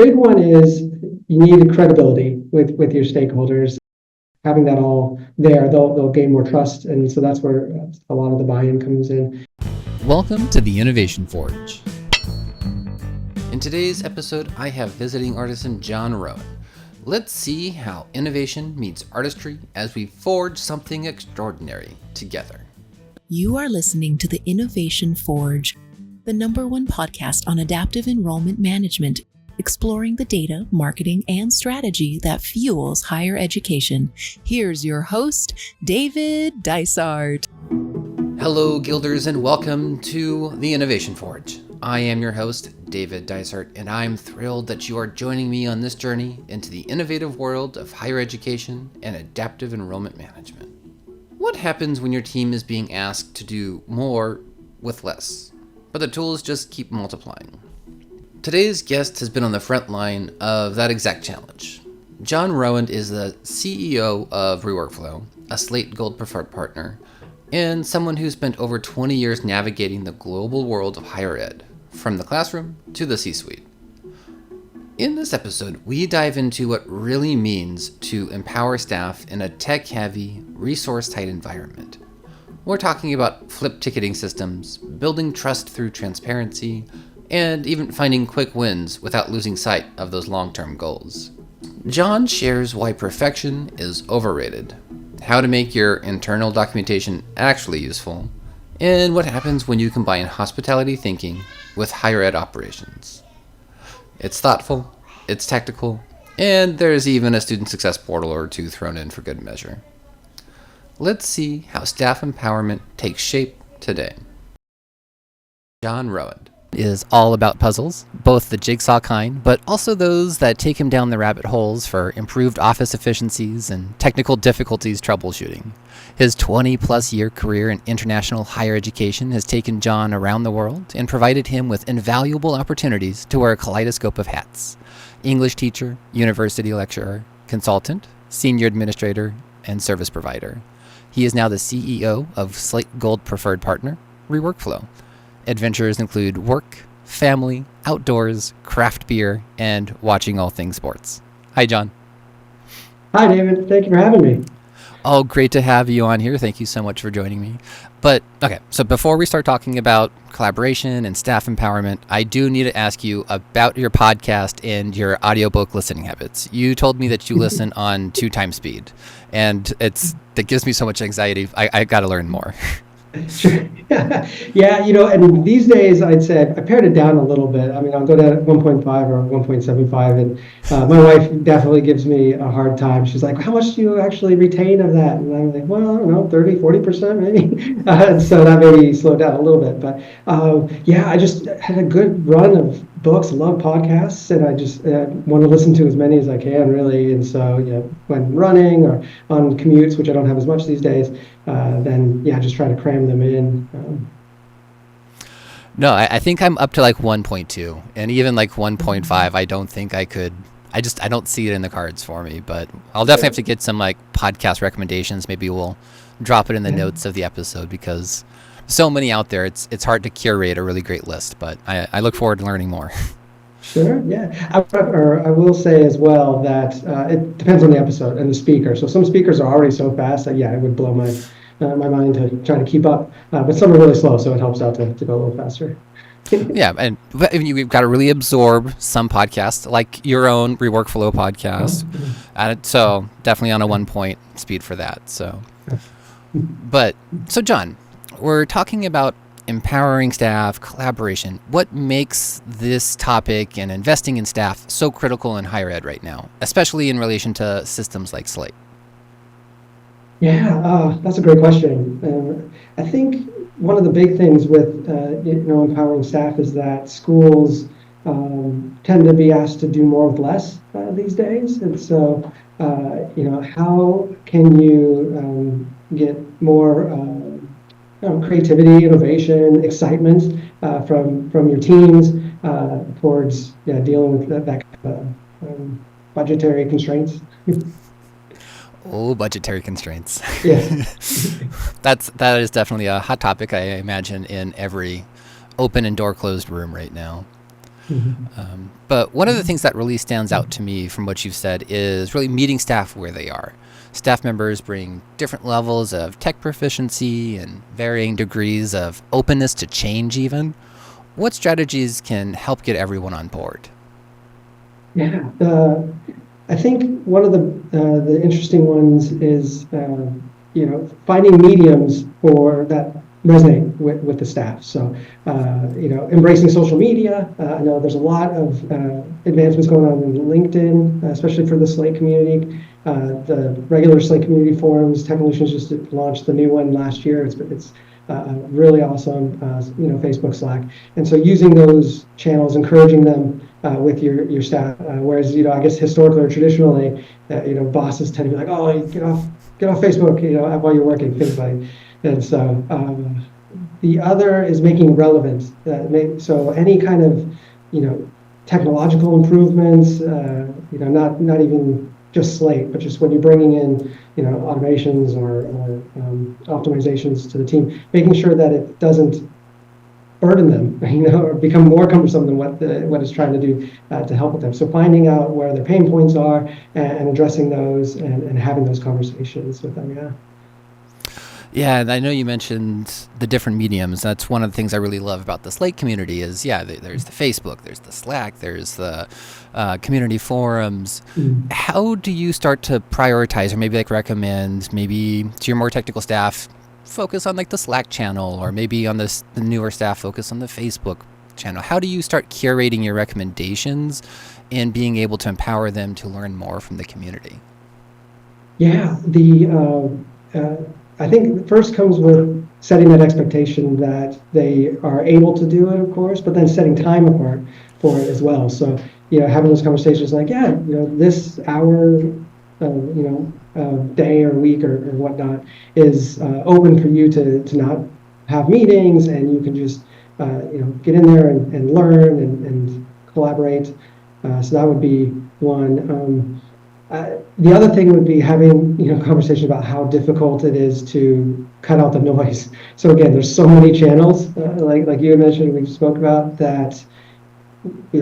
big one is you need credibility with your stakeholders. Having that all there, they'll gain more trust, and so that's where a lot of the buy-in comes in. Welcome to the Innovation Forge. In today's episode, I have visiting artisan Jon Rowand. Let's see how innovation meets artistry as we forge something extraordinary together. You are listening to the Innovation Forge, the #1 podcast on adaptive enrollment management, exploring the data, marketing, and strategy that fuels higher education. Here's your host, David Dysart. Hello, Guilders, and welcome to the Innovation Forge. I am your host, David Dysart, and I'm thrilled that you are joining me on this journey into the innovative world of higher education and adaptive enrollment management. What happens when your team is being asked to do more with less, but the tools just keep multiplying? Today's guest has been on the front line of that exact challenge. Jon Rowand is the CEO of ReWorkflow, a Slate Gold Preferred Partner, and someone who spent over 20 years navigating the global world of higher ed, from the classroom to the C-suite. In this episode, we dive into what really means to empower staff in a tech-heavy, resource-tight environment. We're talking about flip ticketing systems, building trust through transparency, and even finding quick wins without losing sight of those long-term goals. Jon shares why perfection is overrated, how to make your internal documentation actually useful, and what happens when you combine hospitality thinking with higher ed operations. It's thoughtful, it's tactical, and there's even a student success portal or two thrown in for good measure. Let's see how staff empowerment takes shape today. Jon Rowand is all about puzzles, both the jigsaw kind, but also those that take him down the rabbit holes for improved office efficiencies and technical difficulties troubleshooting. His 20-plus year career in international higher education has taken Jon around the world and provided him with invaluable opportunities to wear a kaleidoscope of hats: English teacher, university lecturer, consultant, senior administrator, and service provider. He is now the CEO of Slate Gold Preferred Partner, ReWorkflow. Adventures include work, family, outdoors, craft beer, and watching all things sports. Hi, Jon. Hi, David. Thank you for having me. Oh, great to have you on here. Thank you so much for joining me. But, okay, so before we start talking about collaboration and staff empowerment, I do need to ask you about your podcast and your audiobook listening habits. You told me that you listen on 2 times speed, and that gives me so much anxiety. I got to learn more. Sure. Yeah, and these days I'd say I pared it down a little bit. I mean, I'll go to 1.5 or 1.75, and my wife definitely gives me a hard time. She's like, how much do you actually retain of that? And I'm like, well, I don't know, 30-40% maybe. So that maybe slowed down a little bit. But I just had a good run of books, love podcasts, and I just want to listen to as many as I can, really. And so, when running or on commutes, which I don't have as much these days, then just try to cram them in. No, I think I'm up to like 1.2, and even like 1.5, I don't think I could. I don't see it in the cards for me, but I'll definitely have to get some like podcast recommendations. Maybe we'll drop it in the notes of the episode, because so many out there, it's hard to curate a really great list, but I look forward to learning more. Sure, yeah. I will say as well that it depends on the episode and the speaker. So some speakers are already so fast that, it would blow my mind to try to keep up. But some are really slow, so it helps out to go a little faster. Yeah, and you've got to really absorb some podcasts, like your own ReWorkflow podcast. So definitely on a 1 point speed for that. So Jon, we're talking about empowering staff, collaboration. What makes this topic and investing in staff so critical in higher ed right now, especially in relation to systems like Slate? Yeah, that's a great question. I think one of the big things with empowering staff is that schools tend to be asked to do more with less these days, and so how can you get more creativity, innovation, excitement from your teams towards dealing with that kind of budgetary constraints? Oh, budgetary constraints. Yeah. That is definitely a hot topic, I imagine, in every open and door closed room right now. But one of the things that really stands out to me from what you've said is really meeting staff where they are. Staff members bring different levels of tech proficiency and varying degrees of openness to change even. What strategies can help get everyone on board? Yeah, I think one of the interesting ones is finding mediums for that resonate with the staff. So embracing social media. I know there's a lot of advancements going on in LinkedIn, especially for the Slate community. The regular Slate community forums. Technolutions just launched the new one last year. It's really awesome. Facebook, Slack, and so using those channels, encouraging them with your staff. Whereas I guess historically or traditionally, bosses tend to be like, oh, get off Facebook, while you're working, things like. And so the other is making relevant. So any kind of technological improvements, not even just Slate, but just when you're bringing in automations or optimizations to the team, making sure that it doesn't burden them, or become more cumbersome than what it's trying to do to help with them. So finding out where their pain points are and addressing those and having those conversations with them. Yeah. Yeah, and I know you mentioned the different mediums. That's one of the things I really love about the Slate community is, there's the Facebook, there's the Slack, there's the community forums. How do you start to prioritize or maybe recommend maybe to your more technical staff, focus on the Slack channel, or maybe on the newer staff, focus on the Facebook channel? How do you start curating your recommendations and being able to empower them to learn more from the community? Yeah, I think first comes with setting that expectation that they are able to do it, of course, but then setting time apart for it as well. So, having those conversations this hour, day or week or whatnot is open for you to not have meetings, and you can just, get in there and learn and collaborate. So that would be one. The other thing would be having conversation about how difficult it is to cut out the noise. So again, there's so many channels, like you had mentioned, we spoke about that.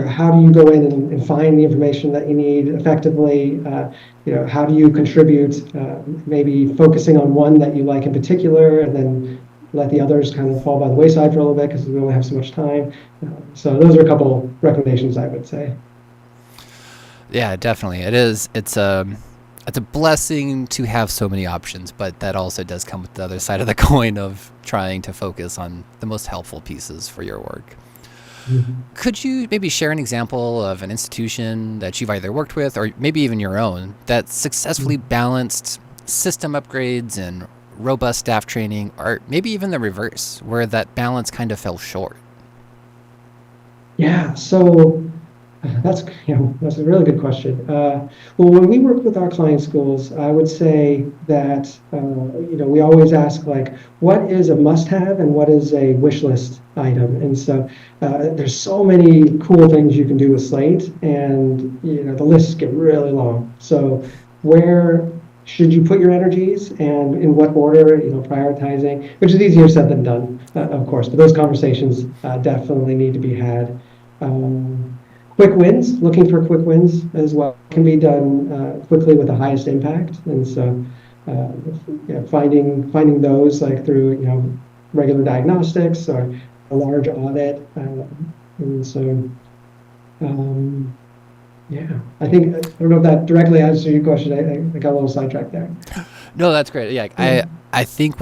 How do you go in and find the information that you need effectively? How do you contribute? Maybe focusing on one that you like in particular, and then let the others kind of fall by the wayside for a little bit because we only have so much time. So those are a couple recommendations I would say. Yeah, definitely. It is. It's a blessing to have so many options, but that also does come with the other side of the coin of trying to focus on the most helpful pieces for your work. Could you maybe share an example of an institution that you've either worked with or maybe even your own that successfully balanced system upgrades and robust staff training, or maybe even the reverse, where that balance kind of fell short? Yeah, so that's a really good question. Well, when we work with our client schools, I would say that we always ask what is a must-have and what is a wish list item. And so there's so many cool things you can do with Slate, and the lists get really long. So where should you put your energies, and in what order? Prioritizing, which is easier said than done, of course. But those conversations definitely need to be had. Quick wins, looking for quick wins as well, can be done quickly with the highest impact. And so finding those through regular diagnostics or a large audit. And so I don't know if that directly answers your question. I got a little sidetracked there. No, that's great. Yeah, I think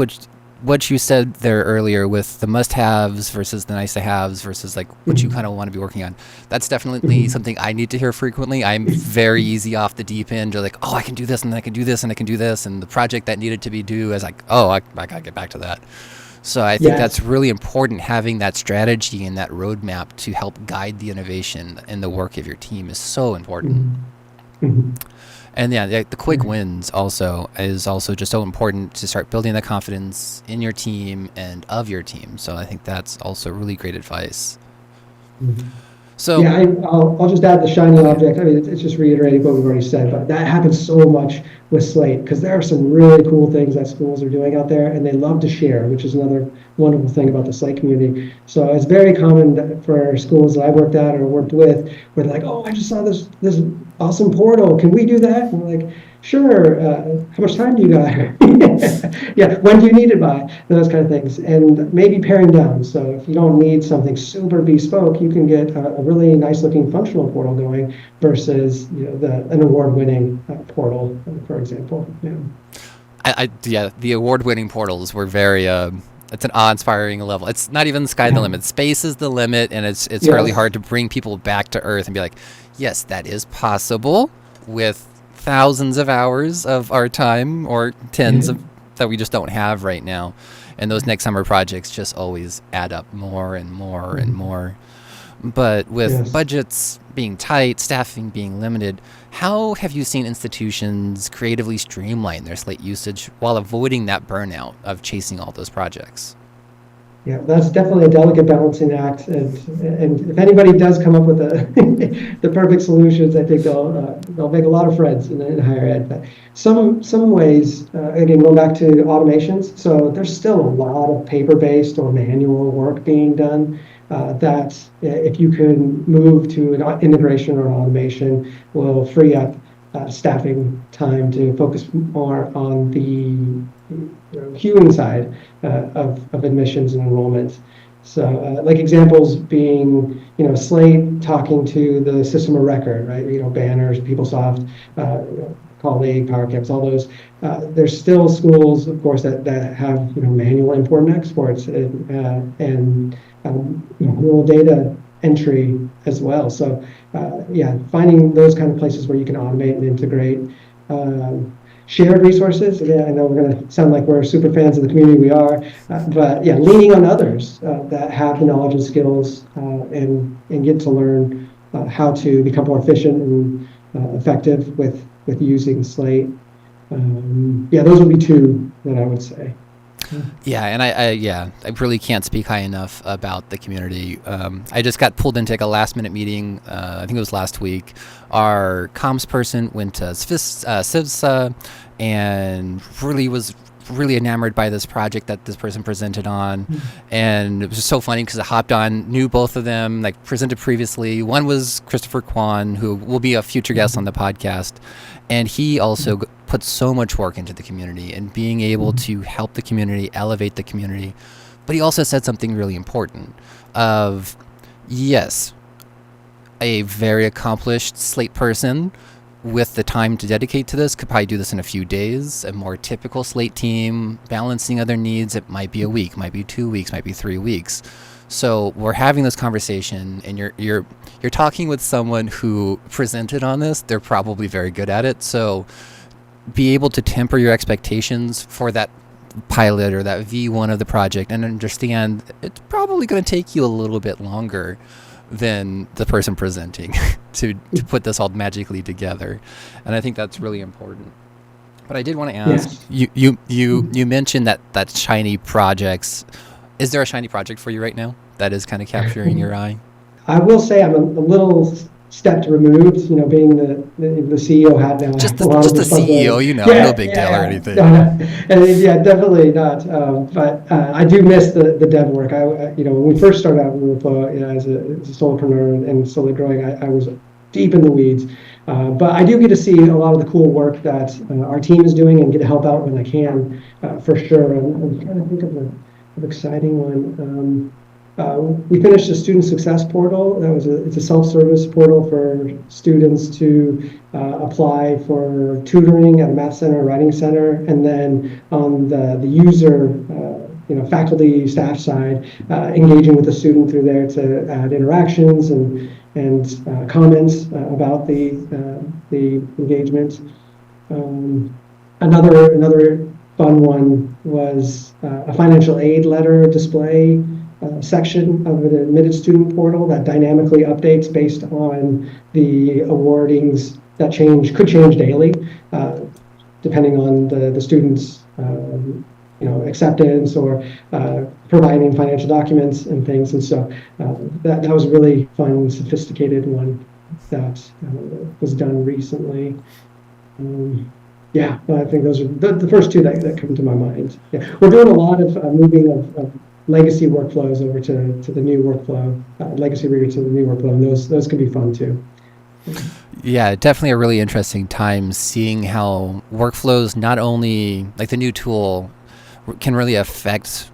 what you said there earlier with the must-haves versus the nice-to-haves versus what you kind of want to be working on, that's definitely something I need to hear frequently. I'm very easy off the deep end. You're like, oh, I can do this, and I can do this, and I can do this, and the project that needed to be due is I gotta get back to that. So I think that's really important. Having that strategy and that roadmap to help guide the innovation and the work of your team is so important. And the quick wins is also just so important to start building the confidence in your team and of your team. So I think that's also really great advice. So Yeah, I'll just add the shiny object. I mean, it's just reiterating what we've already said, but that happens so much with Slate because there are some really cool things that schools are doing out there, and they love to share, which is another wonderful thing about the Slate community. So it's very common for schools that I worked at or worked with, where they're like, "Oh, I just saw this awesome portal. Can we do that?" And we're like, "Sure. How much time do you got?" Yeah, when do you need it by? Those kind of things, and maybe paring down. So if you don't need something super bespoke, you can get a really nice looking functional portal going versus an award-winning portal, for example. Yeah. Yeah, the award-winning portals were very. It's an awe-inspiring level. It's not even the sky the limit. Space is the limit, and it's really hard to bring people back to Earth and be like, yes, that is possible with thousands of hours of our time or tens of that we just don't have right now. And those next summer projects just always add up more and more and more. But with budgets being tight, staffing being limited, how have you seen institutions creatively streamline their Slate usage while avoiding that burnout of chasing all those projects? Yeah, that's definitely a delicate balancing act, and if anybody does come up with the perfect solutions, I think they'll make a lot of friends in higher ed. But some ways, again, going back to automations, so there's still a lot of paper-based or manual work being done. That if you can move to an integration or an automation, will free up staffing time to focus more on the queuing side of admissions and enrollment. So like examples being, Slate talking to the system of record, right? Banners, PeopleSoft, Colleague, PowerCamps, all those. There's still schools, of course, that have manual import and exports and rural data entry as well. So finding those kind of places where you can automate and integrate. Shared resources. Again, I know we're going to sound like we're super fans of the community. We are, but leaning on others that have the knowledge and skills and get to learn how to become more efficient and effective with using Slate. Those would be two that I would say. Yeah, and I really can't speak high enough about the community. I just got pulled into a last-minute meeting. I think it was last week. Our comms person went to CIVSA and was really enamored by this project that this person presented on. And it was just so funny because I hopped on, knew both of them, presented previously. One was Christopher Kwan, who will be a future guest on the podcast. And he also put so much work into the community and being able to help the community, elevate the community. But he also said something really important of, yes, a very accomplished Slate person with the time to dedicate to this could probably do this in a few days. A more typical Slate team, balancing other needs, it might be a week, might be 2 weeks, might be 3 weeks. So we're having this conversation, and you're talking with someone who presented on this. They're probably very good at it. So be able to temper your expectations for that pilot or that V1 of the project and understand it's probably going to take you a little bit longer than the person presenting to put this all magically together. And I think that's really important. But I did want to ask, you mentioned that shiny projects. Is there a shiny project for you right now that is kind of capturing your eye? I will say I'm a little stepped removed, being the CEO hat now. Just the CEO, no big deal or anything. No. Definitely not. But I do miss the dev work. When we first started out with ReWorkflow, as a solopreneur and slowly growing, I was deep in the weeds. But I do get to see a lot of the cool work that our team is doing and get to help out when I can, for sure. I'm trying to think of an exciting one. We finished a student success portal. It's a self-service portal for students to apply for tutoring at a math center, writing center, and then on the user, faculty, staff side, engaging with the student through there to add interactions and comments about the engagement. Another fun one was a financial aid letter display section of an admitted student portal that dynamically updates based on the awardings that could change daily, depending on the student's acceptance or providing financial documents and things. And so that was a really fun, sophisticated one that was done recently. But I think those are the first two that come to my mind. Yeah, we're doing a lot of moving of legacy workflows over to the new workflow, legacy rigor to the new workflow, and those can be fun too. Yeah, definitely a really interesting time seeing how workflows, not only like the new tool, can really affect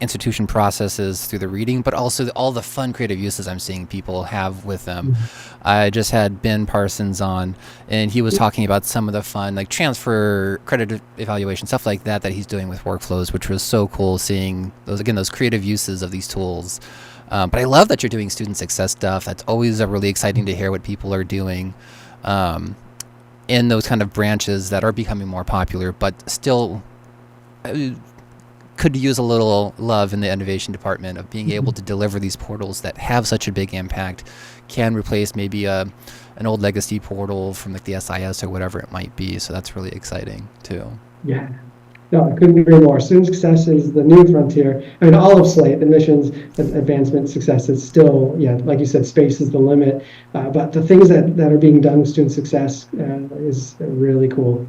institution processes through the reading, but also all the fun creative uses I'm seeing people have with them. I just had Ben Parsons on, and he was talking about some of the fun, like transfer credit evaluation, stuff like that he's doing with workflows, which was so cool seeing those creative uses of these tools. But I love that you're doing student success stuff. That's always really exciting to hear what people are doing in those kind of branches that are becoming more popular, but still could use a little love in the innovation department of being able to deliver these portals that have such a big impact, can replace maybe an old legacy portal from like the SIS or whatever it might be. So that's really exciting too. Yeah. No, I couldn't agree more. Student success is the new frontier. I mean, all of Slate, admissions, advancement, success is still, like you said, space is the limit. But the things that are being done with student success is really cool.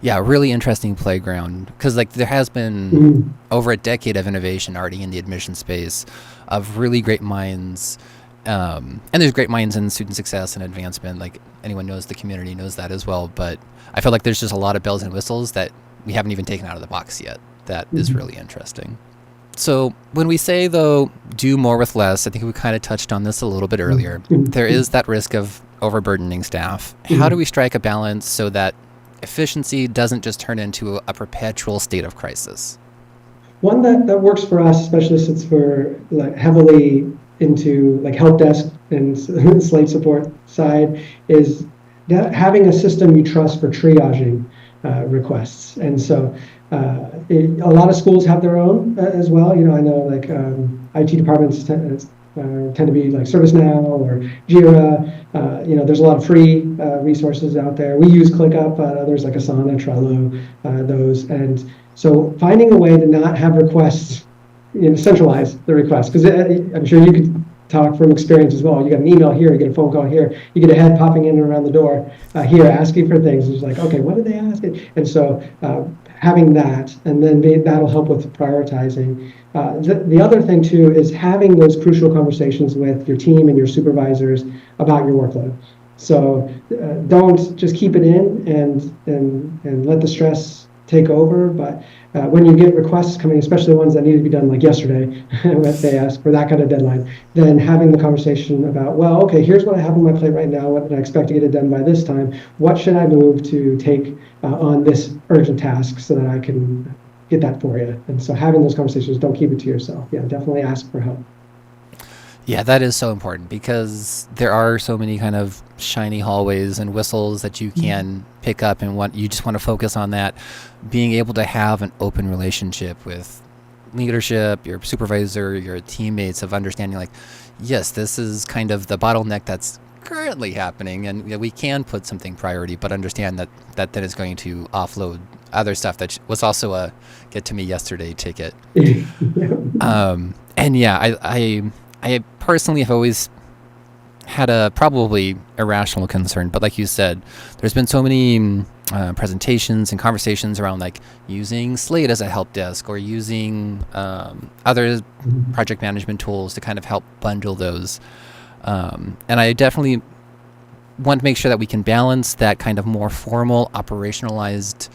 Yeah, really interesting playground, because like there has been over a decade of innovation already in the admission space of really great minds. And there's great minds in student success and advancement. Like anyone knows, the community knows that as well. But I feel like there's just a lot of bells and whistles that we haven't even taken out of the box yet. That is really interesting. So when we say, though, do more with less, I think we kind of touched on this a little bit earlier. There is that risk of overburdening staff. How do we strike a balance so that efficiency doesn't just turn into a perpetual state of crisis? One that works for us, especially since we're like heavily into like help desk and Slate support side, is that having a system you trust for triaging requests. And so a lot of schools have their own as well. I know like IT departments tend to be like ServiceNow or Jira. There's a lot of free resources out there. We use ClickUp, others like Asana, Trello, those. And so finding a way to not have requests, centralize the requests, because I'm sure you could talk from experience as well. You get an email here, you get a phone call here, you get a head popping in and around the door here asking for things. It's like, okay, what did they ask? And so having that, and then that'll help with prioritizing. The other thing too is having those crucial conversations with your team and your supervisors about your workload. So don't just keep it in and let the stress take over. But when you get requests coming, especially ones that need to be done like yesterday, if they ask for that kind of deadline, then having the conversation about, well, okay, here's what I have on my plate right now. What did I expect to get it done by this time? What should I move to take on this urgent task so that I can get that for you? And so having those conversations, don't keep it to yourself. Yeah, definitely ask for help. Yeah, that is so important, because there are so many kind of shiny hallways and whistles that you can pick up, and you just want to focus on that. Being able to have an open relationship with leadership, your supervisor, your teammates, of understanding like, yes, this is kind of the bottleneck that's currently happening, and we can put something priority, but understand that then is going to offload other stuff that was also a get to me yesterday ticket. And yeah, I personally have always had a probably irrational concern, but like you said, there's been so many presentations and conversations around like using Slate as a help desk or using other project management tools to kind of help bundle those. And I definitely want to make sure that we can balance that kind of more formal operationalized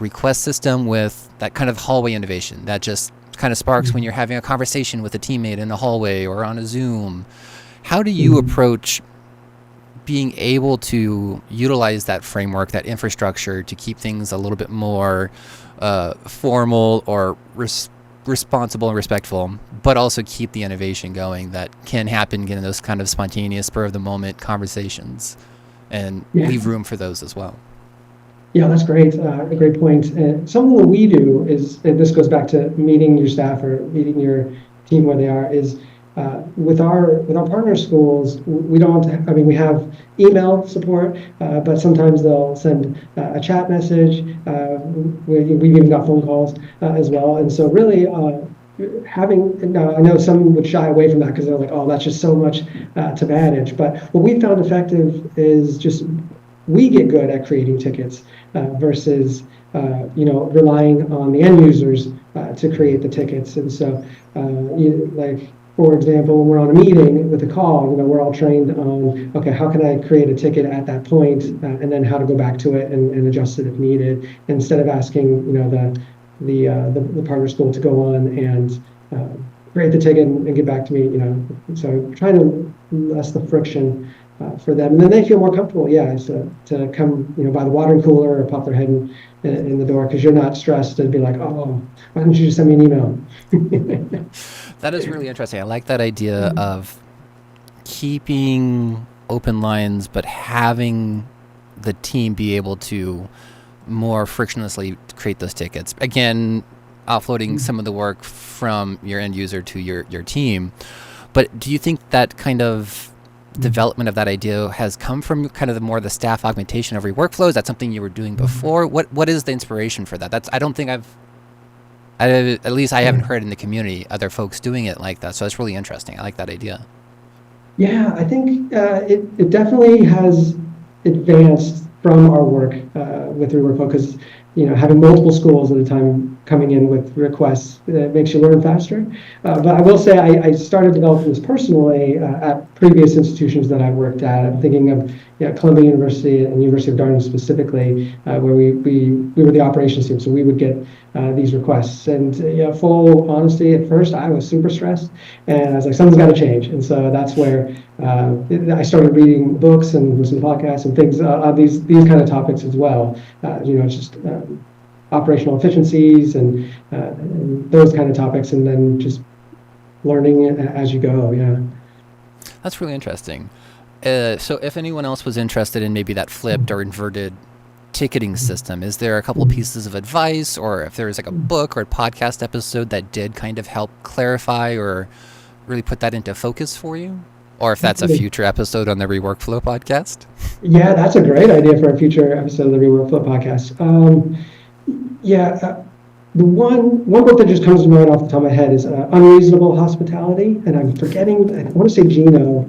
request system with that kind of hallway innovation that just kind of sparks when you're having a conversation with a teammate in the hallway or on a Zoom. How do you approach being able to utilize that framework, that infrastructure, to keep things a little bit more formal or responsible and respectful, but also keep the innovation going that can happen in those kind of spontaneous, spur of the moment conversations, and leave room for those as well? Yeah, that's great. A great point. Something that we do is, and this goes back to meeting your staff or meeting your team where they are, is with our partner schools, we don't. We have email support, but sometimes they'll send a chat message. We've even got phone calls as well, and so really. Now I know some would shy away from that because they're like, oh, that's just so much to manage. But what we found effective is just we get good at creating tickets versus relying on the end users to create the tickets. And so, for example, when we're on a meeting with a call, we're all trained on, okay, how can I create a ticket at that point, and then how to go back to it and adjust it if needed, instead of asking the partner school to go on and create the ticket and get back to me. So trying to less the friction for them, and then they feel more comfortable. To come by the water cooler or pop their head in the door because you're not stressed and be like, oh, why don't you just send me an email? That is really interesting. I like that idea of keeping open lines, but having the team be able to more frictionlessly create those tickets. Again, offloading some of the work from your end user to your team. But do you think that kind of development of that idea has come from kind of the staff augmentation of ReWorkflow? Is that something you were doing before? What is the inspiration for that? I don't think at least I haven't heard in the community other folks doing it like that. So that's really interesting. I like that idea. Yeah, I think it definitely has advanced from our work with ReWorkflow because having multiple schools at a time coming in with requests makes you learn faster. But I will say I started developing this personally at previous institutions that I worked at. I'm thinking of Columbia University and University of Dartmouth specifically, where we were the operations team, so we would get these requests. And full honesty, at first I was super stressed, and I was like, something's got to change. And so that's where I started reading books and listening to podcasts and things on these kind of topics as well. Just operational efficiencies and those kind of topics, and then just learning it as you go. Yeah, that's really interesting. So if anyone else was interested in maybe that flipped or inverted ticketing system, is there a couple pieces of advice, or if there was like a book or a podcast episode that did kind of help clarify or really put that into focus for you? Or if that's a future episode on the ReWorkflow podcast? Yeah, that's a great idea for a future episode of the ReWorkflow podcast. The one book that just comes to mind off the top of my head is Unreasonable Hospitality, and I'm forgetting, I want to say Gino.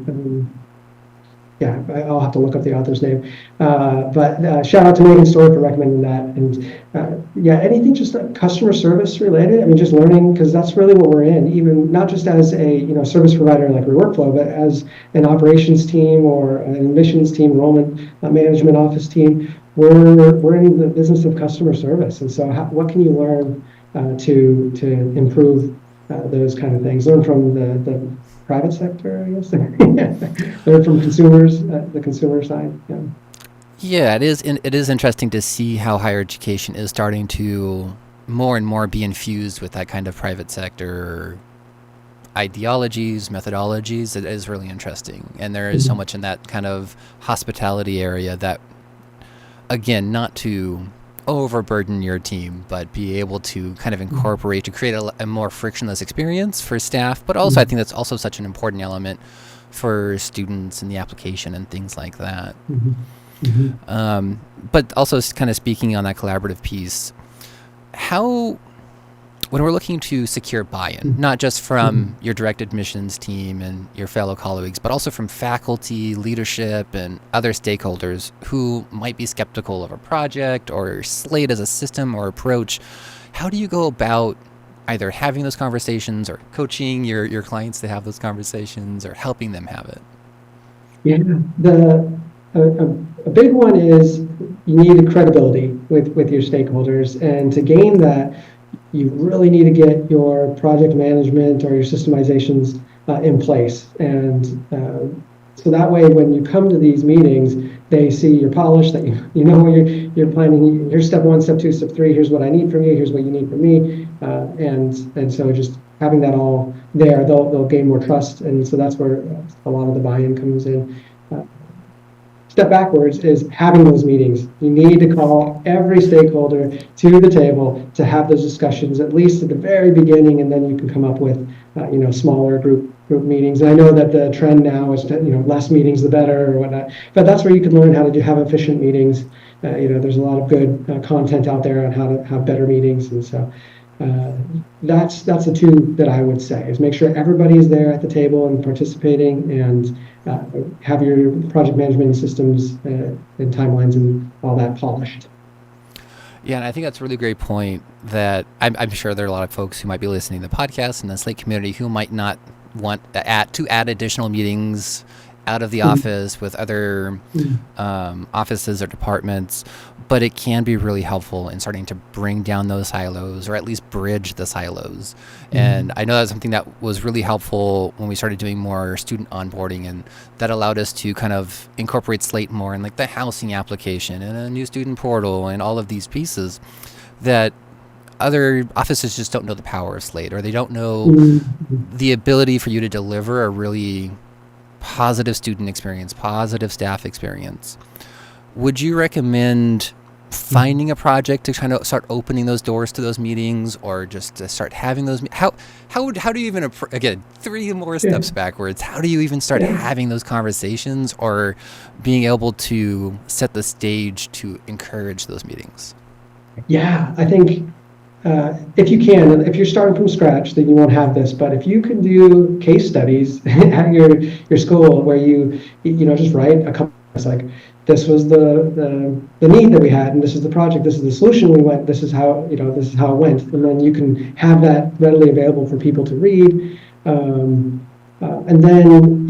I'll have to look up the author's name. But shout out to Megan Story for recommending that. And anything just customer service related. Just learning, because that's really what we're in. Even not just as a service provider like ReWorkflow, but as an operations team or an admissions team, enrollment management office team. We're in the business of customer service, and so what can you learn to improve those kind of things? Learn from the private sector, I guess. Learn from consumers, the consumer side. Yeah, it is interesting to see how higher education is starting to more and more be infused with that kind of private sector ideologies, methodologies. It is really interesting, and there is so much in that kind of hospitality area that, again, not to overburden your team, but be able to kind of incorporate to create a more frictionless experience for staff. But also, I think that's also such an important element for students in the application and things like that. But also, kind of speaking on that collaborative piece, when we're looking to secure buy-in, not just from your direct admissions team and your fellow colleagues, but also from faculty, leadership, and other stakeholders who might be skeptical of a project or Slate as a system or approach, how do you go about either having those conversations or coaching your clients to have those conversations or helping them have it? Yeah, a big one is you need credibility with your stakeholders, and to gain that, you really need to get your project management or your systemizations in place. And so that way, when you come to these meetings, they see you're polished, that you know what you're planning. Here's step 1, step 2, step 3. Here's what I need from you. Here's what you need from me. And so just having that all there, they'll gain more trust. And so that's where a lot of the buy-in comes in. step backwards is having those meetings. You need to call every stakeholder to the table to have those discussions, at least at the very beginning, and then you can come up with, smaller group meetings. And I know that the trend now is to, less meetings the better or whatnot, but that's where you can learn how to have efficient meetings. There's a lot of good content out there on how to have better meetings, and so that's the two that I would say is make sure everybody is there at the table and participating, and have your project management systems and timelines and all that polished. Yeah, and I think that's a really great point that I'm sure there are a lot of folks who might be listening to the podcast in the Slate community who might not want to add additional meetings out of the office with other offices or departments, but it can be really helpful in starting to bring down those silos, or at least bridge the silos. And I know that's something that was really helpful when we started doing more student onboarding, and that allowed us to kind of incorporate Slate more in like the housing application and a new student portal and all of these pieces that other offices just don't know the power of Slate, or they don't know the ability for you to deliver a really positive student experience, positive staff experience. Would you recommend finding a project to kind of start opening those doors to those meetings, or just to start having those? How do you even, again, 3 more steps backwards, how do you even start having those conversations or being able to set the stage to encourage those meetings? Yeah, I think if you can, and if you're starting from scratch, then you won't have this. But if you can do case studies at your school where you just write a couple, it's like, this was the need that we had, and this is the project, this is the solution we went, this is how it went, and then you can have that readily available for people to read. And then,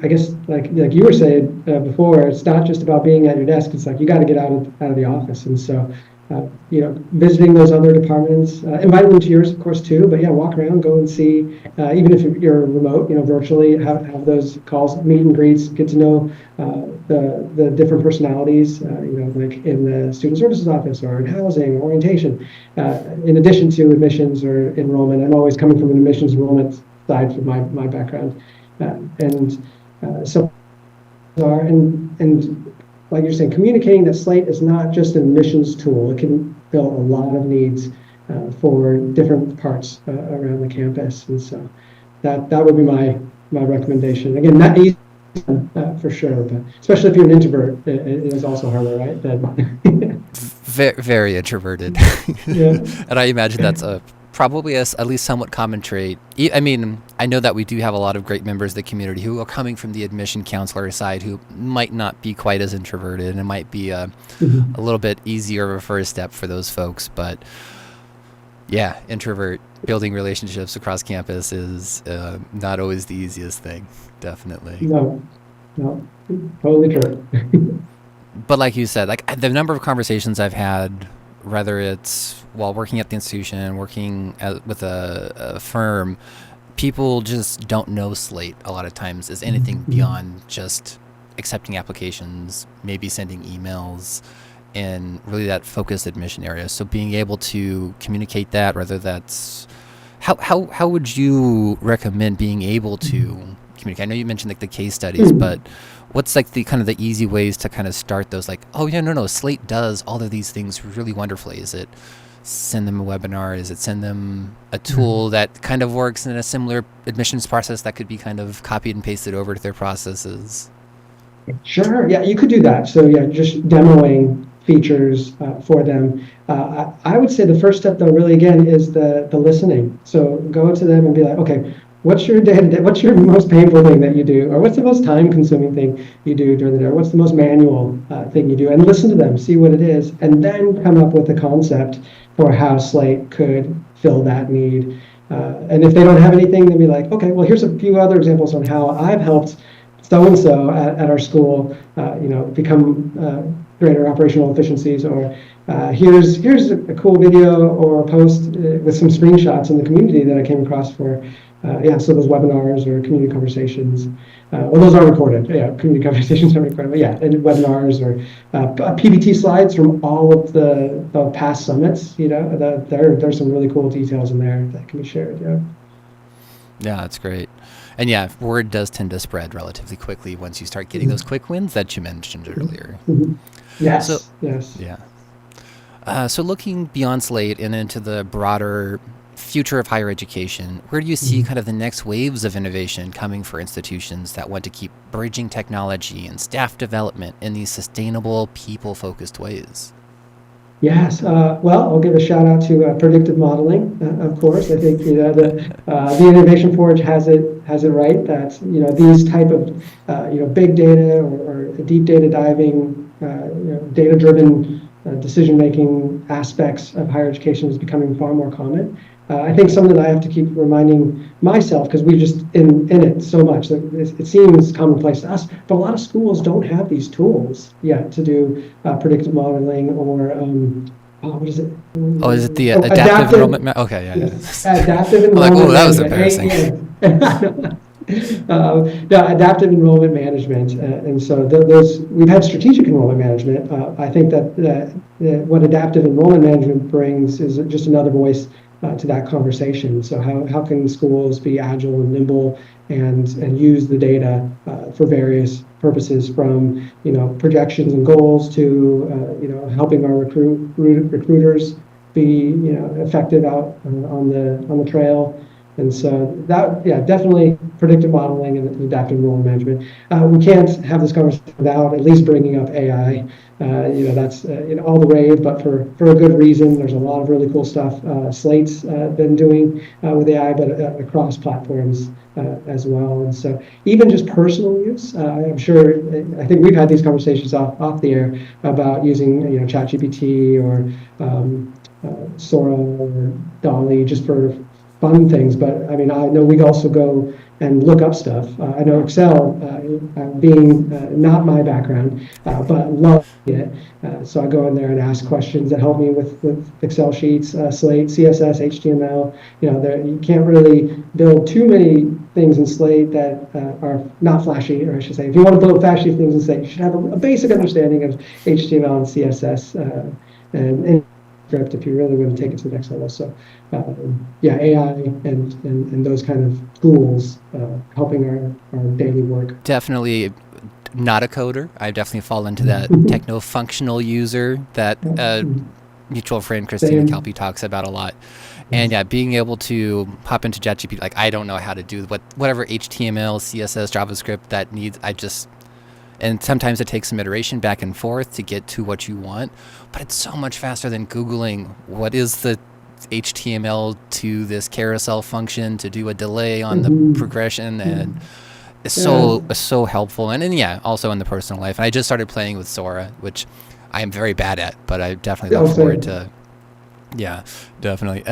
I guess like you were saying before, it's not just about being at your desk. It's like you got to get out of the office, and so. Visiting those other departments, invite them to yours, of course, too. But walk around, go and see. Even if you're remote, virtually have those calls, meet and greets, get to know the different personalities. Like in the student services office or in housing, orientation. In addition to admissions or enrollment, I'm always coming from an admissions enrollment side for my background, so and. Like you're saying, communicating that Slate is not just an admissions tool. It can fill a lot of needs for different parts around the campus, and so that would be my recommendation. Again, not easy for sure, but especially if you're an introvert, it is also harder, right? Very, very introverted. And I imagine that's probably at least somewhat common trait. I mean, I know that we do have a lot of great members of the community who are coming from the admission counselor side who might not be quite as introverted, and it might be a little bit easier of a first step for those folks. But introvert building relationships across campus is not always the easiest thing. Definitely. No, totally true. But like you said, like the number of conversations I've had, whether it's while working at the institution, working with a firm, people just don't know Slate a lot of times as anything beyond just accepting applications, maybe sending emails, and really that focused admission area. So being able to communicate that, whether that's how would you recommend being able to communicate? I know you mentioned like the case studies, but what's like the kind of the easy ways to kind of start those, like, Slate does all of these things really wonderfully? Is it send them a webinar? Is it send them a tool that kind of works in a similar admissions process that could be kind of copied and pasted over to their processes? Sure. Yeah, you could do that. So just demoing features for them. I would say the first step, though, really again is the listening. So go to them and be like, okay, what's your day-to-day? What's your most painful thing that you do? Or what's the most time-consuming thing you do during the day? Or what's the most manual thing you do? And listen to them, see what it is, and then come up with a concept for how Slate could fill that need. And if they don't have anything, they'll be like, okay, well, here's a few other examples on how I've helped so-and-so at our school, become greater operational efficiencies, or here's a cool video or a post with some screenshots in the community that I came across for, so those webinars or community conversations. Those are recorded. Community conversations are recorded. But and webinars or PBT slides from all of the past summits. There's some really cool details in there that can be shared. Yeah, that's great. And yeah, word does tend to spread relatively quickly once you start getting those quick wins that you mentioned earlier. So, Yes. yeah. So looking beyond Slate and into the broader future of higher education, where do you see kind of the next waves of innovation coming for institutions that want to keep bridging technology and staff development in these sustainable, people-focused ways? Yes. Well, I'll give a shout out to predictive modeling, of course. I think the Innovation Forge has it right that these type of big data or deep data diving, data driven decision making aspects of higher education is becoming far more common. I think something that I have to keep reminding myself, because we're just in it so much that it seems commonplace to us, but a lot of schools don't have these tools yet to do predictive modeling or what is it? Oh, is it the adaptive enrollment? Okay, yeah. Yes, adaptive enrollment. I'm like, oh, that was management. embarrassing. No, adaptive enrollment management, and so we've had strategic enrollment management. I think that what adaptive enrollment management brings is just another voice to that conversation. So how can schools be agile and nimble and use the data for various purposes, from projections and goals to helping our recruiters be effective out on the trail. And so that, definitely predictive modeling and adaptive enrollment management. We can't have this conversation without at least bringing up AI. That's all the rave, but for a good reason. There's a lot of really cool stuff Slate's been doing with AI, but across platforms as well. And so even just personal use, I'm sure, I think we've had these conversations off the air about using ChatGPT or Sora or Dolly just for fun things, but I mean, I know we also go and look up stuff. I know Excel, being not my background, but love it. So I go in there and ask questions that help me with Excel sheets, Slate, CSS, HTML. You can't really build too many things in Slate that are not flashy, or I should say, if you want to build flashy things in Slate, you should have a basic understanding of HTML and CSS and script if you really want to take it to the next level. So AI and those kind of tools helping our daily work. Definitely not a coder. I definitely fall into that techno-functional user that mutual friend Christina Kelpie talks about a lot. And yeah, being able to hop into ChatGPT, like I don't know how to do whatever HTML, CSS, JavaScript that needs, and sometimes it takes some iteration back and forth to get to what you want, but it's so much faster than Googling what is the HTML to this carousel function to do a delay on the progression, and it's so helpful. And then also in the personal life. And I just started playing with Sora, which I am very bad at, but I definitely look forward to. Yeah, definitely.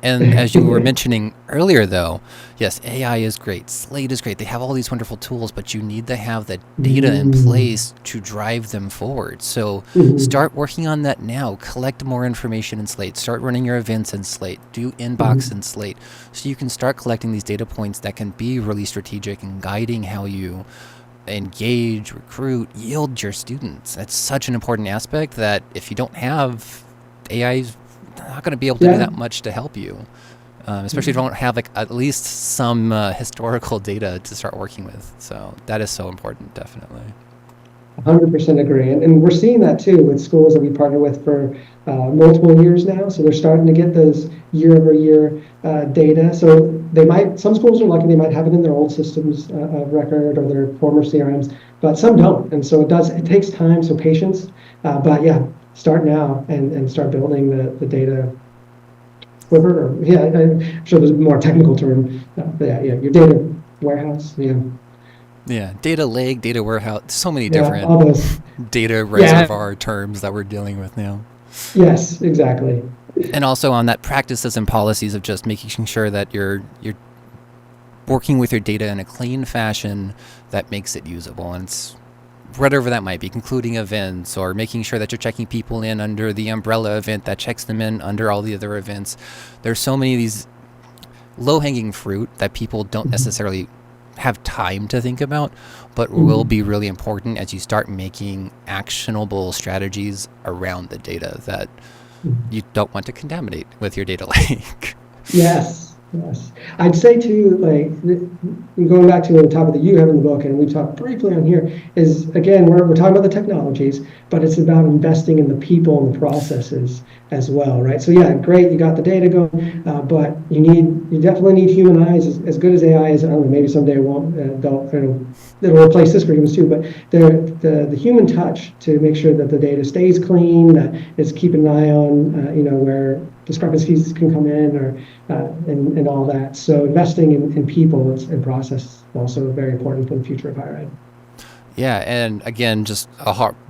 And as you were mentioning earlier, though, yes, AI is great. Slate is great. They have all these wonderful tools, but you need to have the data in place to drive them forward. So start working on that now. Collect more information in Slate. Start running your events in Slate. Do inbox in Slate. So you can start collecting these data points that can be really strategic in guiding how you engage, recruit, yield your students. That's such an important aspect that if you don't have AI's not going to be able to do that much to help you, especially if you don't have at least some historical data to start working with. So that is so important, definitely. 100% agree. And we're seeing that too with schools that we partner with for multiple years now. So they're starting to get those year-over-year data. So some schools are lucky, they might have it in their old systems of record or their former CRMs, but some don't. And so it takes time, so patience. But yeah, start now and start building the data quiver. I'm sure there's a more technical term. Your data warehouse. Yeah, data lake, data warehouse, so many different data reservoir terms that we're dealing with now. Yes, exactly. And also on that practices and policies of just making sure that you're working with your data in a clean fashion that makes it usable. And it's whatever that might be, including events or making sure that you're checking people in under the umbrella event that checks them in under all the other events. There's so many of these low-hanging fruit that people don't necessarily have time to think about, but will be really important as you start making actionable strategies around the data that you don't want to contaminate with your data lake. Yes. Yes. I'd say too, like, going back to the top of the you have in the book, and we talked briefly on here, is again, we're talking about the technologies, but it's about investing in the people and the processes as well, right? So yeah, great, you got the data going, but you definitely need human eyes, as good as AI is. I don't know, maybe someday it won't, it'll replace this for humans too, but the human touch to make sure that the data stays clean, that it's keeping an eye on, where discrepancies can come in, or and all that. So investing in people and process is also very important for the future of higher ed. Yeah, and again, just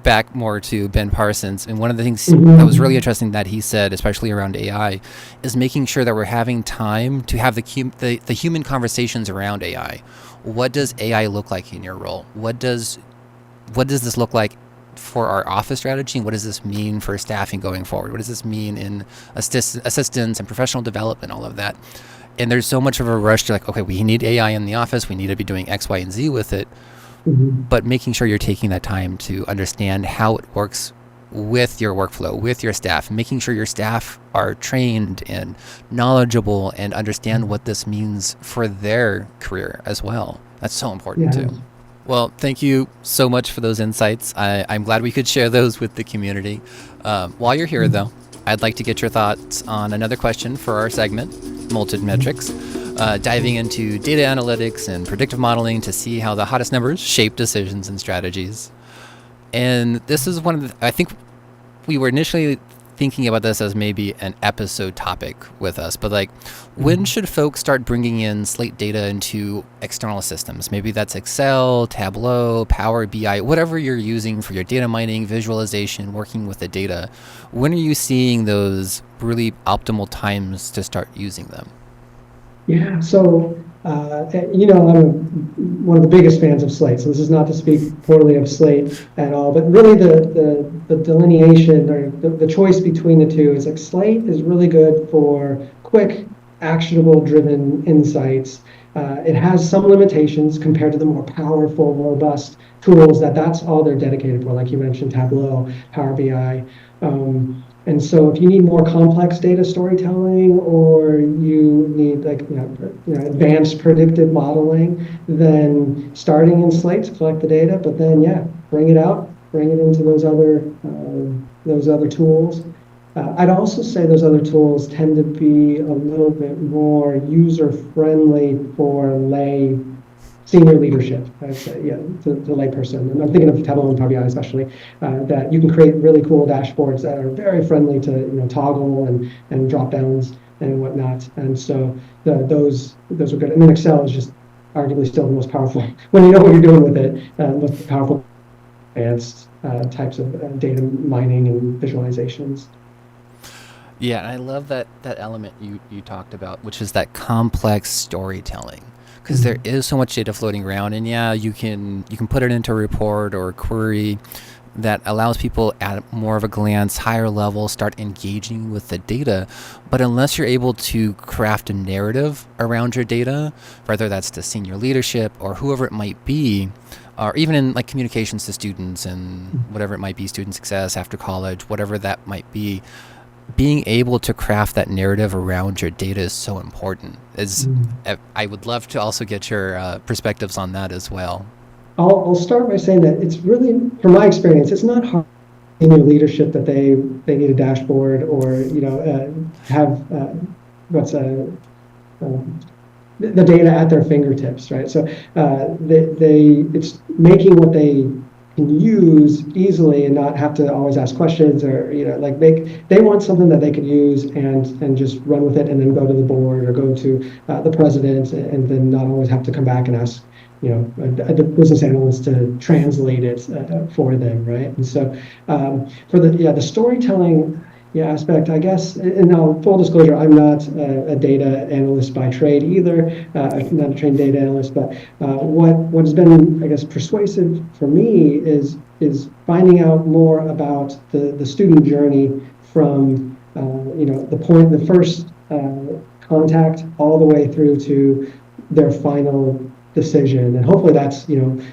back more to Ben Parsons, and one of the things that was really interesting that he said, especially around AI, is making sure that we're having time to have the human conversations around AI. What does AI look like in your role? What does this look like for our office strategy, and what does this mean for staffing going forward? What does this mean in assistance and professional development, all of that? And there's so much of a rush to, like, okay, we need AI in the office, we need to be doing X, Y, and Z with it. But making sure you're taking that time to understand how it works with your workflow, with your staff, making sure your staff are trained and knowledgeable and understand what this means for their career as well. That's so important too. Well, thank you so much for those insights. I'm glad we could share those with the community. While you're here, though, I'd like to get your thoughts on another question for our segment, Molted Metrics, diving into data analytics and predictive modeling to see how the hottest numbers shape decisions and strategies. And this is I think we were initially thinking about this as maybe an episode topic with us, but like, when should folks start bringing in Slate data into external systems? Maybe that's Excel, Tableau, Power BI, whatever you're using for your data mining, visualization, working with the data. When are you seeing those really optimal times to start using them? Yeah, so I'm one of the biggest fans of Slate, so this is not to speak poorly of Slate at all, but really the delineation, or the choice between the two, is like Slate is really good for quick, actionable driven insights. It has some limitations compared to the more powerful, robust tools that's all they're dedicated for, like you mentioned, Tableau, Power BI. And so if you need more complex data storytelling, or you need advanced predictive modeling, then starting in Slate to collect the data, but then bring it into those other tools. I'd also say those other tools tend to be a little bit more user friendly for senior leadership, I'd say, the layperson. And I'm thinking of Tableau and Power BI especially, that you can create really cool dashboards that are very friendly to toggle and drop downs and whatnot. And so those are good. And then Excel is just arguably still the most powerful, when you know what you're doing with it, most powerful advanced types of data mining and visualizations. Yeah, and I love that element you talked about, which is that complex storytelling. Because there is so much data floating around, and you can put it into a report or a query that allows people at more of a glance, higher level, start engaging with the data. But unless you're able to craft a narrative around your data, whether that's to senior leadership or whoever it might be, or even in like communications to students and whatever it might be, student success after college, whatever that might be, being able to craft that narrative around your data is so important. I would love to also get your perspectives on that as well. I'll start by saying that it's really, from my experience, it's not hard in your leadership that they need a dashboard, or have the data at their fingertips, right? So it's making what they can use easily and not have to always ask questions, or they want something that they can use and just run with it, and then go to the board or go to the president, and then not always have to come back and ask the business analyst to translate it for them, right? And so for the storytelling aspect, I guess, and now full disclosure, I'm not a data analyst by trade either. I'm not a trained data analyst, but what has been, I guess, persuasive for me is finding out more about the student journey from the first contact all the way through to their final decision. And hopefully that's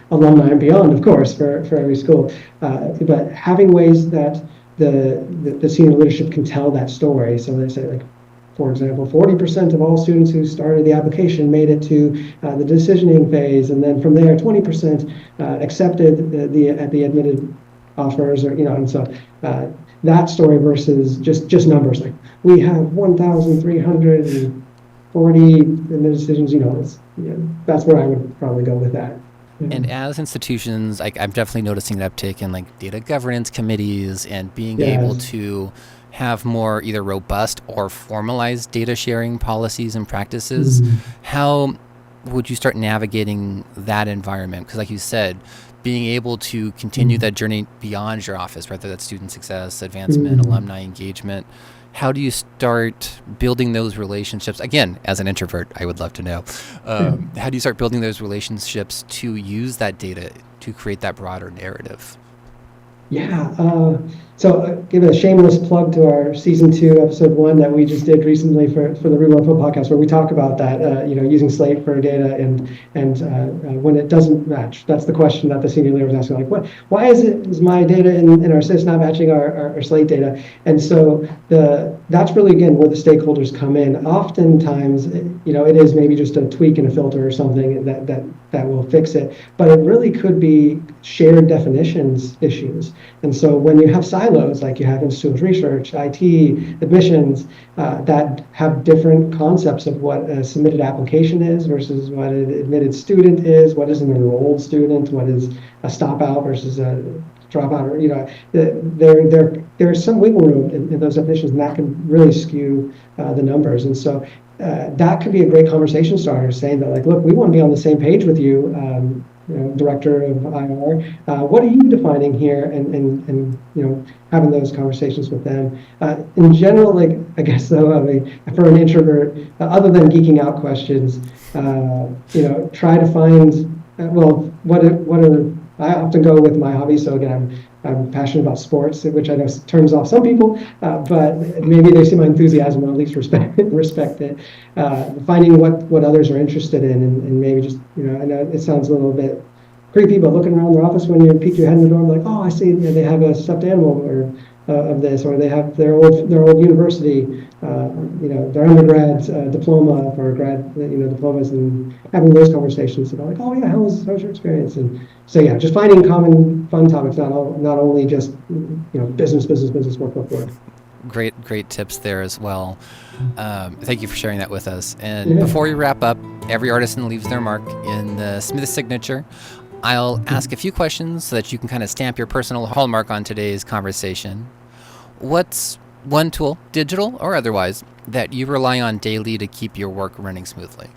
alumni and beyond, of course, for every school, but having ways that the senior leadership can tell that story. So they say, like, for example, 40% of all students who started the application made it to the decisioning phase, and then from there, 20% accepted at the admitted offers, or and so that story versus just numbers. Like we have 1,340 admitted decisions. That's where I would probably go with that. And as institutions, I'm definitely noticing an uptick in data governance committees and being able to have more either robust or formalized data sharing policies and practices. How would you start navigating that environment? Because like you said, being able to continue that journey beyond your office, whether that's student success, advancement, alumni engagement, how do you start building those relationships? Again, as an introvert, I would love to know. How do you start building those relationships to use that data to create that broader narrative? Yeah. So give a shameless plug to our season 2, episode 1 that we just did recently for the ReWorkflow podcast, where we talk about that, using Slate for data and when it doesn't match. That's the question that the senior leader was asking, why is my data in our SIS not matching our Slate data? And so that's really, again, where the stakeholders come in. Oftentimes, it is maybe just a tweak in a filter or something that will fix it, but it really could be shared definitions issues. And so when you have silos, like you have institutional research, IT, admissions, that have different concepts of what a submitted application is versus what an admitted student is, what is an enrolled student, what is a stop out versus a dropout, there's some wiggle room in those definitions, and that can really skew the numbers. And so that could be a great conversation starter, saying that, look, we want to be on the same page with you, director of IR. What are you defining here? And having those conversations with them. In general, I guess though, for an introvert, other than geeking out questions, try to find I often go with my hobby. So again, I'm passionate about sports, which I know turns off some people, but maybe they see my enthusiasm or at least respect it. Finding what others are interested in, and maybe just, I know it sounds a little bit creepy, but looking around their office when you peek your head in the door, like, oh, I see, they have a stuffed animal or of this, or they have their old university, their undergrad diploma for grad, diplomas, and having those conversations about oh yeah, how was your experience? And so yeah, just finding common fun topics, not only just business, work. Great tips there as well. Thank you for sharing that with us. And before we wrap up, every artisan leaves their mark in the Smith signature. I'll ask a few questions so that you can kind of stamp your personal hallmark on today's conversation. What's one tool, digital or otherwise, that you rely on daily to keep your work running smoothly?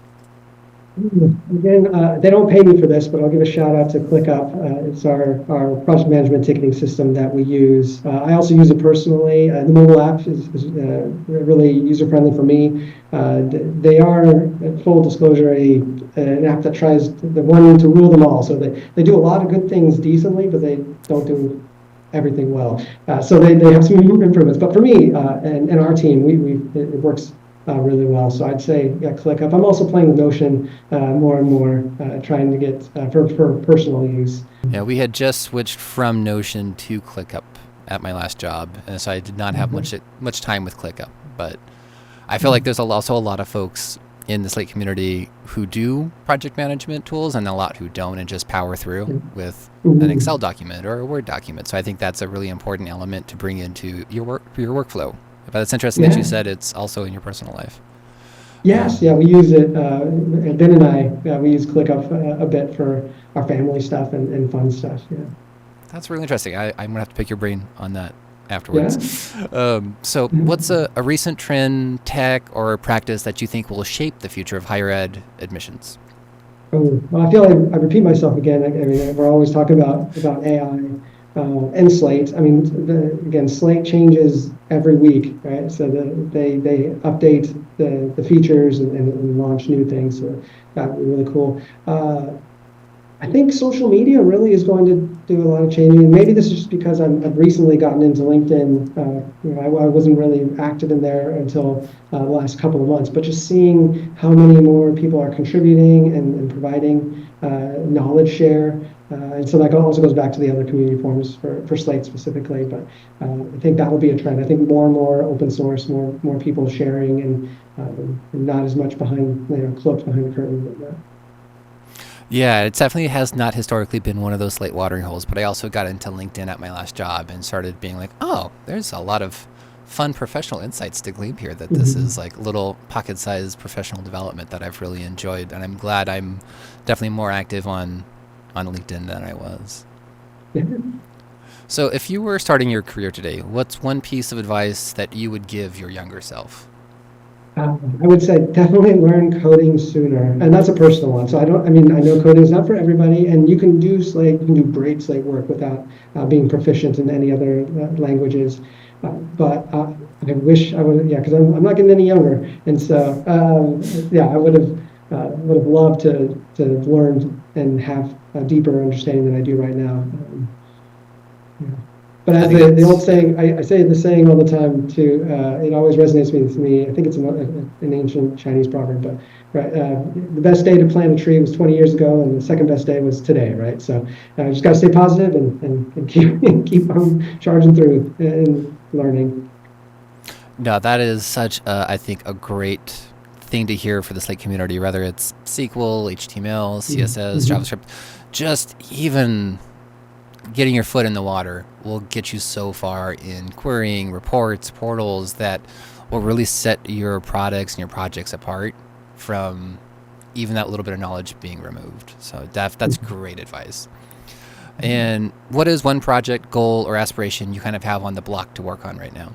Again, they don't pay me for this, but I'll give a shout out to ClickUp. It's our project management ticketing system that we use. I also use it personally. The mobile app is really user-friendly for me. They are, full disclosure, an app that tries the one to rule them all. So they do a lot of good things decently, but they don't do everything well. So they have some improvements. But for me and our team, it works really well. So I'd say ClickUp. I'm also playing with Notion more and more, trying to get for personal use. Yeah, we had just switched from Notion to ClickUp at my last job, and so I did not have much time with ClickUp. But I feel like there's also a lot of folks in the Slate community who do project management tools and a lot who don't and just power through with an Excel document or a Word document. So I think that's a really important element to bring into your workflow. But it's interesting that you said it's also in your personal life. Yes, we use it. Ben and I, we use ClickUp a bit for our family stuff and fun stuff. Yeah, that's really interesting. I'm gonna have to pick your brain on that afterwards. Yeah. So what's a recent trend, tech, or practice that you think will shape the future of higher ed admissions? Well, I feel like I repeat myself again. I mean, we're always talking about AI and Slate. I mean, Slate changes every week, right? So they update the features and launch new things. So that would be really cool. I think social media really is going to do a lot of changing. And maybe this is just because I've recently gotten into LinkedIn. I wasn't really active in there until the last couple of months, but just seeing how many more people are contributing and providing knowledge share And so that also goes back to the other community forums for Slate specifically. But I think that will be a trend. I think more and more open source, more people sharing, and not as much behind, cloaked behind the curtain. But, Yeah, it definitely has not historically been one of those Slate watering holes, but I also got into LinkedIn at my last job and started being like, oh, there's a lot of fun professional insights to glean here, that this is like little pocket-sized professional development that I've really enjoyed, and I'm glad I'm definitely more active on LinkedIn than I was. So if you were starting your career today, what's one piece of advice that you would give your younger self? I would say definitely learn coding sooner, and that's a personal one. So I know coding is not for everybody, and you can do great Slate work without being proficient in any other languages. But I wish I would, because I'm not getting any younger, and so I would have loved to learn and have a deeper understanding than I do right now. But as the old saying, I say the saying all the time too. It always resonates with me. I think it's an ancient Chinese proverb, but right, the best day to plant a tree was 20 years ago, and the second best day was today. Right, so just got to stay positive and keep on charging through and learning. No, that is such I think a great thing to hear for the Slate community, whether it's SQL, HTML, CSS, JavaScript, just even getting your foot in the water will get you so far in querying reports, portals, that will really set your products and your projects apart from even that little bit of knowledge being removed. So that's great advice. And what is one project, goal, or aspiration you kind of have on the block to work on right now?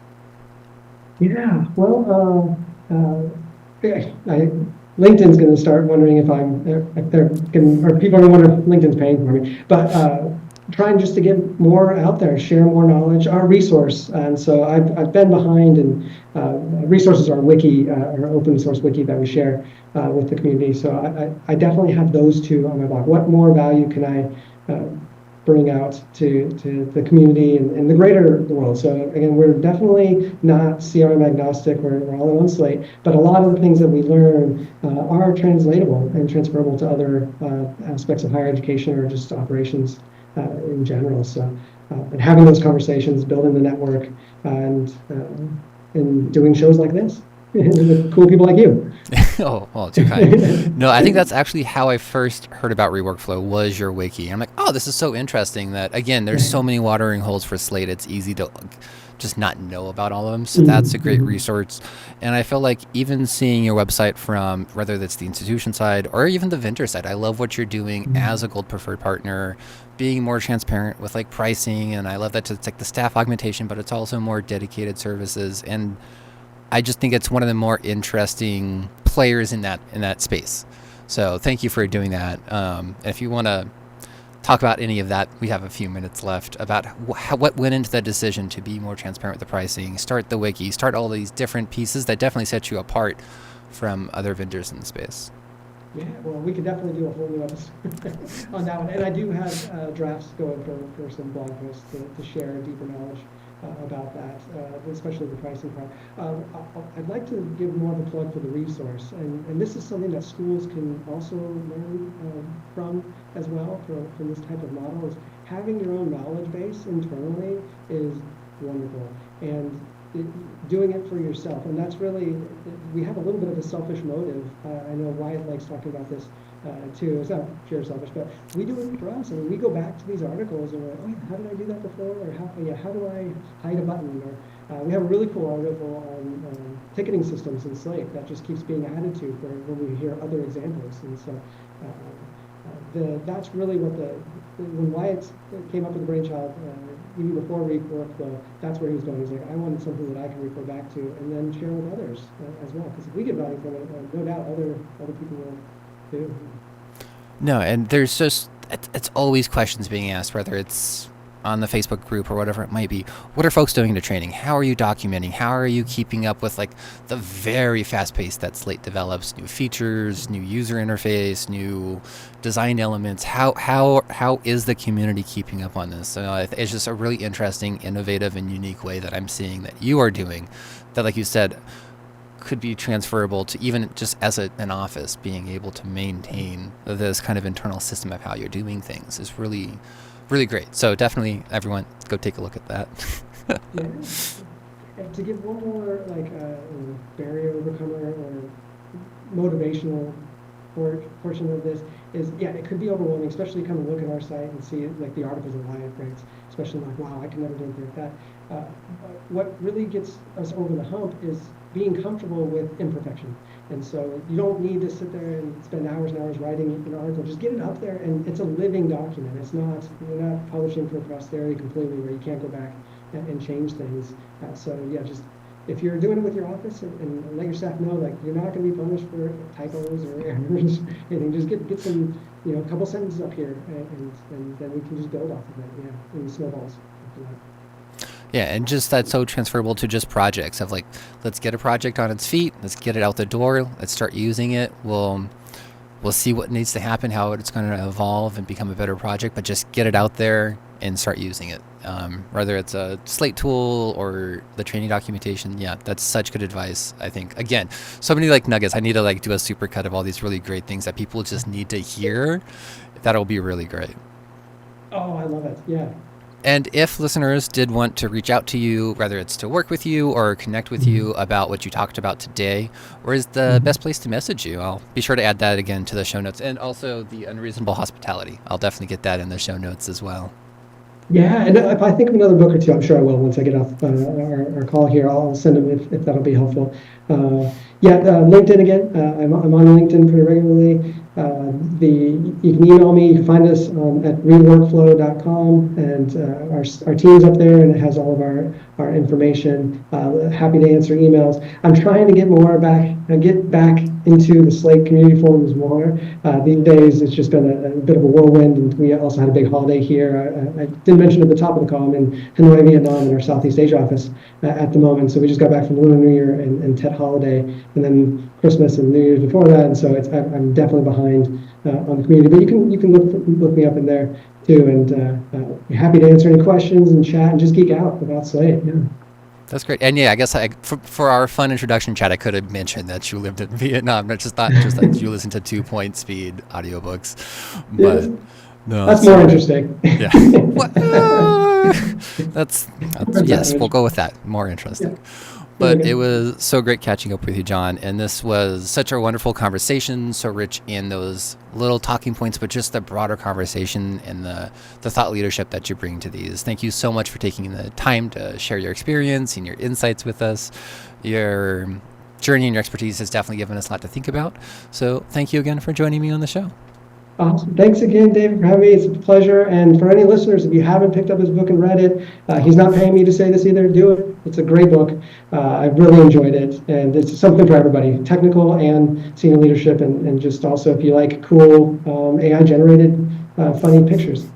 Yeah, well, LinkedIn's going to start wondering if people are going to wonder if LinkedIn's paying for me. But trying just to get more out there, share more knowledge, our resource. And so I've been behind, and resources are wiki, our open source wiki that we share with the community. So I definitely have those two on my blog. What more value can I bring out to the community and the greater world? So again, we're definitely not CRM agnostic. We're all in on Slate, but a lot of the things that we learn are translatable and transferable to other aspects of higher education or just operations in general. So, and having those conversations, building the network, and doing shows like this with cool people like you. Oh, well, too kind. No, I think that's actually how I first heard about ReWorkflow, was your wiki. I'm like, oh, this is so interesting that, again, there's so many watering holes for Slate. It's easy to just not know about all of them. So that's a great resource. And I feel like even seeing your website from, whether that's the institution side or even the vendor side, I love what you're doing as a gold preferred partner, being more transparent with like pricing. And I love that it's like the staff augmentation, but it's also more dedicated services. And I just think it's one of the more interesting players in that space. So thank you for doing that. If you want to talk about any of that, we have a few minutes left, about what went into that decision to be more transparent with the pricing, start the wiki, start all these different pieces that definitely set you apart from other vendors in the space. Yeah, well, we could definitely do a whole new episode on that one. And I do have drafts going for some blog posts to share deeper knowledge about that, especially the pricing part. I'd like to give more of a plug for the resource, and this is something that schools can also learn from as well from this type of model. Is having your own knowledge base internally is wonderful, and doing it for yourself. And that's really, we have a little bit of a selfish motive. I know Wyatt likes talking about this too. It's not pure selfish, but we do it for us. I mean, we go back to these articles and we're like, oh yeah, how did I do that before? Or how do I hide a button? Or we have a really cool article on ticketing systems in Slate that just keeps being added to for when we hear other examples. And so that's really what when Wyatt came up with the brainchild, even before ReWorkflow, that's where he was going. He's like, I wanted something that I can refer back to and then share with others as well. Because if we get value from it, no doubt other people will too. No, and there's just, it's always questions being asked, whether it's on the Facebook group or whatever it might be. What are folks doing to training? How are you documenting? How are you keeping up with like the very fast pace that Slate develops, new features, new user interface, new design elements? How is the community keeping up on this? So it's just a really interesting, innovative, and unique way that I'm seeing that you are doing that, like you said, could be transferable to even just as an office, being able to maintain this kind of internal system of how you're doing things is really, really great. So definitely, everyone, go take a look at that. Yeah. And to give one more barrier overcomer or motivational portion of this is, it could be overwhelming, especially come and look at our site and see like the articles of life, right? Especially like, wow, I can never do anything like that. What really gets us over the hump is being comfortable with imperfection. And so you don't need to sit there and spend hours and hours writing an article. Just get it up there, and it's a living document. It's not, you're not publishing for posterity completely where you can't go back and change things. Just if you're doing it with your office and let your staff know, like, you're not going to be punished for typos or errors, anything. Just get some, a couple sentences up here, and then we can just build off of it, and snowballs after that. Yeah, and just that's so transferable to just projects of like, let's get a project on its feet, let's get it out the door, let's start using it. We'll see what needs to happen, how it's going to evolve and become a better project, but just get it out there and start using it. Whether it's a Slate tool or the training documentation, that's such good advice. I think, again, so many like nuggets. I need to like do a supercut of all these really great things that people just need to hear. That'll be really great. Oh, I love it. Yeah. And if listeners did want to reach out to you, whether it's to work with you or connect with you about what you talked about today, where is the best place to message you? I'll be sure to add that again to the show notes, and also the unreasonable hospitality. I'll definitely get that in the show notes as well. Yeah, and if I think of another book or two, I'm sure I will once I get off our call here. I'll send them if that'll be helpful. LinkedIn again. I'm on LinkedIn pretty regularly. You can email me. You can find us at ReWorkflow.com, and our team's up there, and it has all of our information. Happy to answer emails. I'm trying to get back into the Slate community forums more. These days, it's just been a bit of a whirlwind, and we also had a big holiday here. I didn't mention at the top of the call, I'm in Hanoi, Vietnam, in our Southeast Asia office at the moment. So we just got back from Lunar New Year and Tet holiday, and then Christmas and New Year's before that. And so I'm definitely behind on the community. But you can look me up in there too, and happy to answer any questions and chat and just geek out about Slate. Yeah. That's great. And I guess for our fun introduction chat, I could have mentioned that you lived in Vietnam, not just that you listen to 2-point speed audiobooks. But no, that's more interesting. Yeah. that's yes, we'll go with that. More interesting. Yeah. But it was so great catching up with you, Jon. And this was such a wonderful conversation, so rich in those little talking points, but just the broader conversation and the thought leadership that you bring to these. Thank you so much for taking the time to share your experience and your insights with us. Your journey and your expertise has definitely given us a lot to think about. So thank you again for joining me on the show. Awesome. Thanks again, David, for having me. It's a pleasure. And for any listeners, if you haven't picked up his book and read it, he's not paying me to say this either. Do it. It's a great book. I've really enjoyed it. And it's something for everybody, technical and senior leadership, and just also if you like cool AI-generated funny pictures.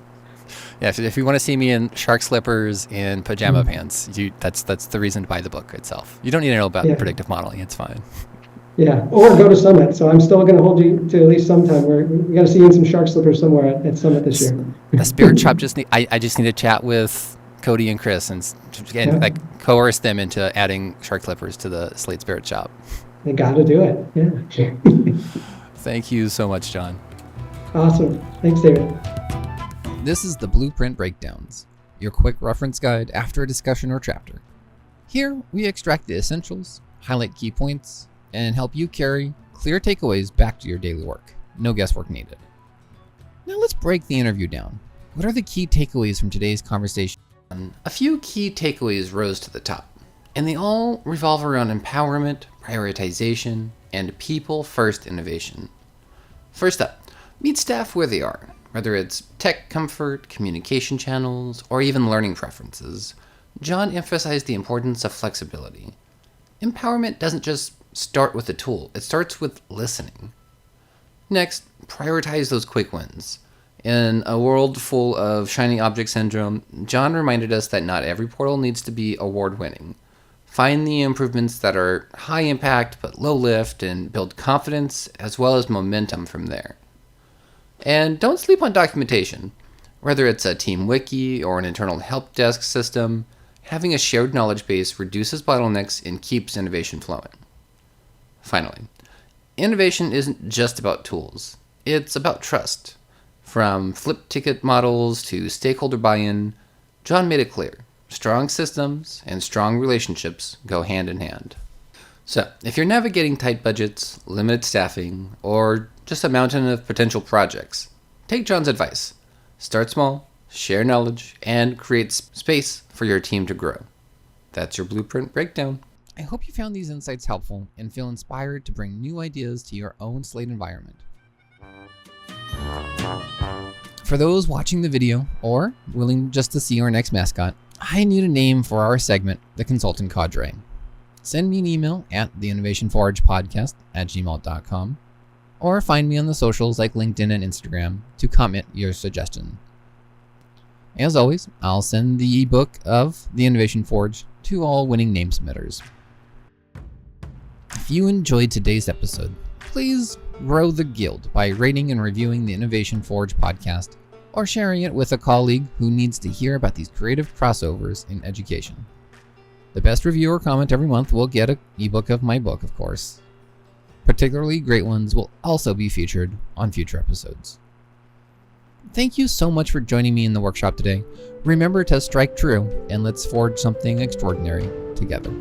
Yeah, so if you want to see me in shark slippers and pajama pants, that's the reason to buy the book itself. You don't need to know about predictive modeling. It's fine. Yeah, or go to Summit. So I'm still going to hold you to at least sometime. We got to see you in some shark slippers somewhere at Summit this year. The Spirit Shop I just need to chat with Cody and Chris and coerce them into adding shark slippers to the Slate Spirit Shop. They got to do it. Yeah. Thank you so much, Jon. Awesome. Thanks, David. This is the Blueprint Breakdowns, your quick reference guide after a discussion or chapter. Here, we extract the essentials, highlight key points, and help you carry clear takeaways back to your daily work. No guesswork needed. Now let's break the interview down. What are the key takeaways from today's conversation? A few key takeaways rose to the top, and they all revolve around empowerment, prioritization, and people-first innovation. First up, meet staff where they are, whether it's tech comfort, communication channels, or even learning preferences. Jon emphasized the importance of flexibility. Empowerment doesn't just start with the tool, it starts with listening. Next, prioritize those quick wins. In a world full of shiny object syndrome, Jon reminded us that not every portal needs to be award-winning. Find the improvements that are high impact but low lift and build confidence as well as momentum from there. And don't sleep on documentation. Whether it's a team wiki or an internal help desk system, having a shared knowledge base reduces bottlenecks and keeps innovation flowing. Finally, innovation isn't just about tools. It's about trust. From flip ticket models to stakeholder buy-in, Jon made it clear. Strong systems and strong relationships go hand in hand. So, if you're navigating tight budgets, limited staffing, or just a mountain of potential projects, take Jon's advice. Start small, share knowledge, and create space for your team to grow. That's your blueprint breakdown. I hope you found these insights helpful and feel inspired to bring new ideas to your own Slate environment. For those watching the video, or willing just to see our next mascot, I need a name for our segment, The Consultant Cadre. Send me an email at theinnovationforagepodcast@gmail.com, or find me on the socials like LinkedIn and Instagram to comment your suggestion. As always, I'll send the ebook of The Innovation Forge to all winning name submitters. If you enjoyed today's episode, please grow the guild by rating and reviewing the Innovation Forge podcast, or sharing it with a colleague who needs to hear about these creative crossovers in education. The best review or comment every month will get an ebook of my book, of course. Particularly great ones will also be featured on future episodes. Thank you so much for joining me in the workshop today. Remember to strike true, and let's forge something extraordinary together.